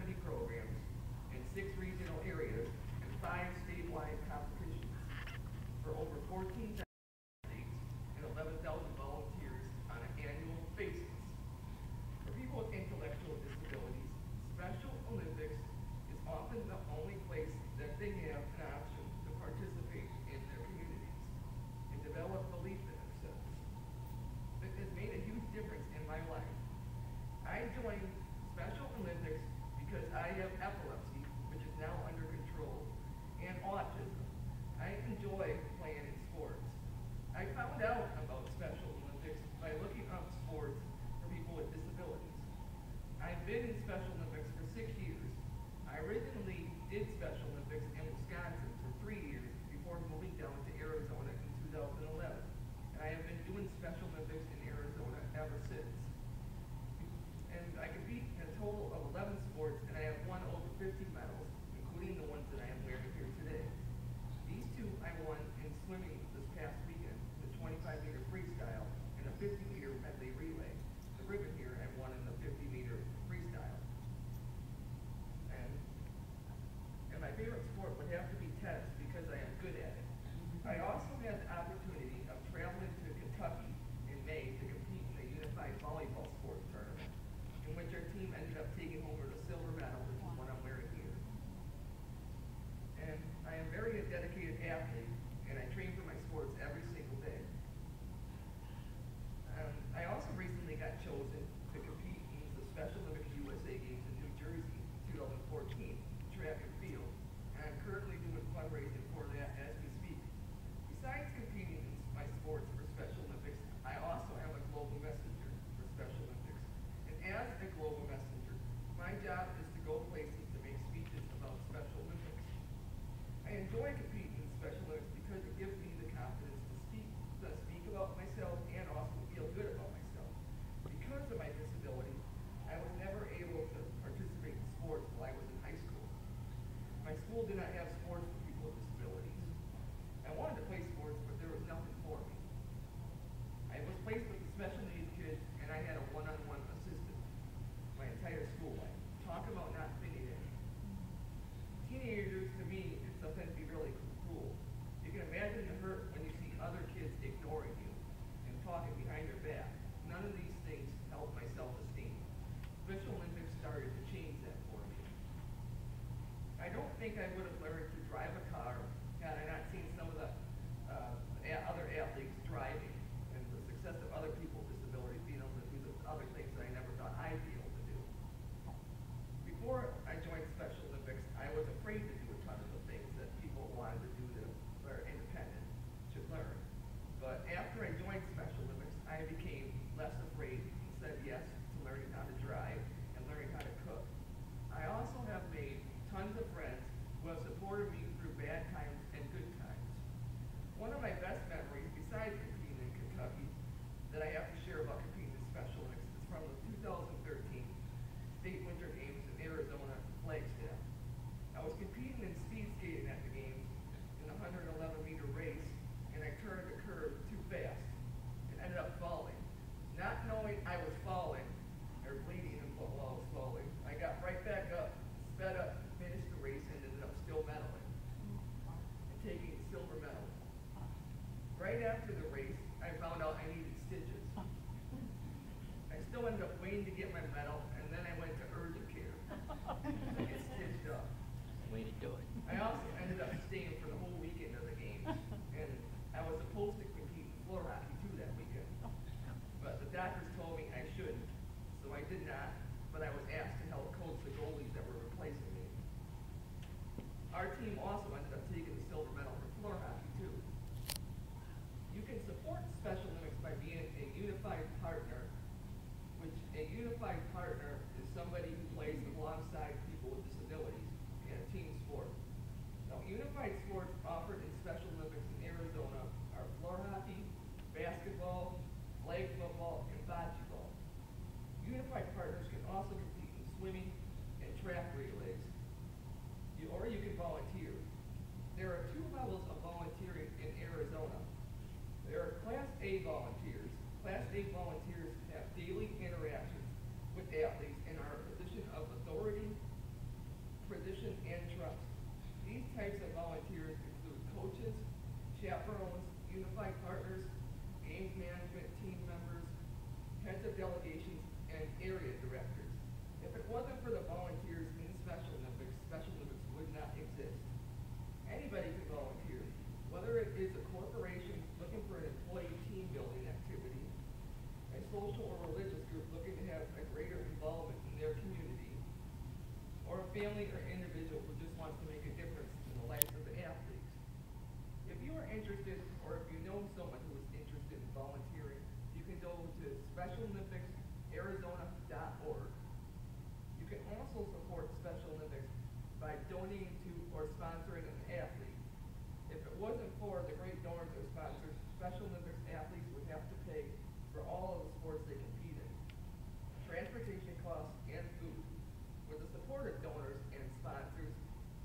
70 programs in 6 regional areas and 5 statewide competitions for over 14,000 athletes and 11,000 volunteers on an annual basis. For people with intellectual disabilities, Special Olympics is often the only place that they have an option to participate in their communities and develop belief in themselves. It has made a huge difference in my life. I joined Special Olympics because I have epilepsy, which is now under control, and autism. I enjoy playing in sports. I found out about Special Olympics by looking up sports for people with disabilities. I've been in Special Olympics for 6 years. I originally did Special Olympics in Wisconsin for 3 years before moving down to Arizona in 2011. And I have been doing Special Olympics in Arizona ever since. And I compete in a total of 11 sports, and I have won over 50 medals, including the ones that I am wearing here today. These two I won in swimming this past weekend, the 25-meter freestyle and a 50-meter medley relay. The ribbon here I won in the 50-meter freestyle. And my favorite sport would have to be tennis because I am good at it. I also had the opportunity of traveling to Kentucky in May to compete in the Unified Volleyball Sport Tournament, in which our team ended up taking home the silver medal, which is what I'm wearing here. And I am very a dedicated athlete, and I train for my sports every single day. I also recently got chosen to compete in the Special Olympics USA Games in New Jersey in 2014, track and field, and I'm currently doing fundraising for that as we speak. Besides competing in my sports for Special Olympics, I also am a global messenger for Special Olympics. And as a global messenger, my job is to go places to make speeches about Special Olympics. I enjoy competing in Special Olympics because it gives me the confidence to speak about myself and also feel good about myself. Because of my disability, I was never able to participate in sports while I was in high school. My school did not have sports for people with disabilities. I wanted to play sports, but there was nothing for me. I was placed with the special needs kids, and I had a one-on-one assistant my entire school life. Talk about not fitting in. Teenagers, to me, it's something to be really cruel. You can imagine the hurt when you see other kids ignoring you and talking behind your back. None of these things help my self-esteem. Special Olympics started to change that for me. I don't think I would have learned to drive a car had I not seen some of the other athletes driving and the success of other people with disabilities being able to do the other things that I never thought I'd be able to do. Before I joined Special Olympics, I was afraid to do a ton of the things that people wanted to do to learn independent, should learn. But after I joined Special Olympics, I became less afraid and said yes to learning how to drive and learning how to cook. I also have made tons of friends who have supported me through bad times and good times. One of my best memories, besides competing in Kentucky, that I have to share about competing in Special Olympics is from the 2013 State Winter Games in Arizona, Flagstaff. I was competing in speed skating at the games in the 111-meter race, and I turned the curve too fast and ended up falling. Not knowing I was falling, or bleeding while I was falling, I got right back up, sped up, finished the race, and ended up still medaling and taking the silver medal. Right after the race, I found out I needed stitches. I still ended up waiting to get my medal, and then I went to urgent care to get stitched up. Way to do it. I also ended up staying for the whole weekend of the games, and I was supposed to compete in floor hockey too that weekend. But the doctors told me I shouldn't, so I did not, but I was asked to help coach the goalies that were replacing me. Our team also ended up taking the silver medal for floor hockey too. You can support Special Olympics by being a unified partner, which a unified partner is somebody who plays alongside people with disabilities in a team sport. Now, unified sports offered in Special Olympics in Arizona are floor hockey, basketball, flag football, and bocce ball. Unified partners can also compete in swimming and track relays, or you can volunteer. There are 2 levels of volunteering in Arizona. There are Class A volunteers. Class A volunteers have daily interactions with athletes and are a position of authority delegations, and area directors. If it wasn't for the volunteers in Special Olympics would not exist. Anybody can volunteer, whether it is a corporation looking for an employee team building activity, a social or religious group looking to have a greater involvement in their community, or a family or individual who just wants to make a difference in the lives of the athletes. If you are interested, or if you know someone who is interested in volunteering, you can go to SpecialOlympicsArizona.org. You can also support Special Olympics by donating to or sponsoring an athlete. If it wasn't for the great donors or sponsors, Special Olympics athletes would have to pay for all of the sports they compete in, transportation costs, and food. With the support of donors and sponsors,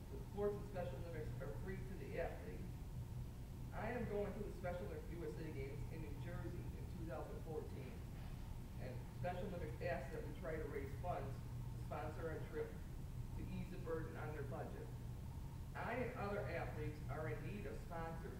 the sports of Special Olympics are free to the athlete. I am going to the Special Olympics USA Games in New Jersey in 2014, and Special Olympics asked that we try to raise funds to sponsor a trip to ease the burden on their budget. I and other athletes are in need of sponsors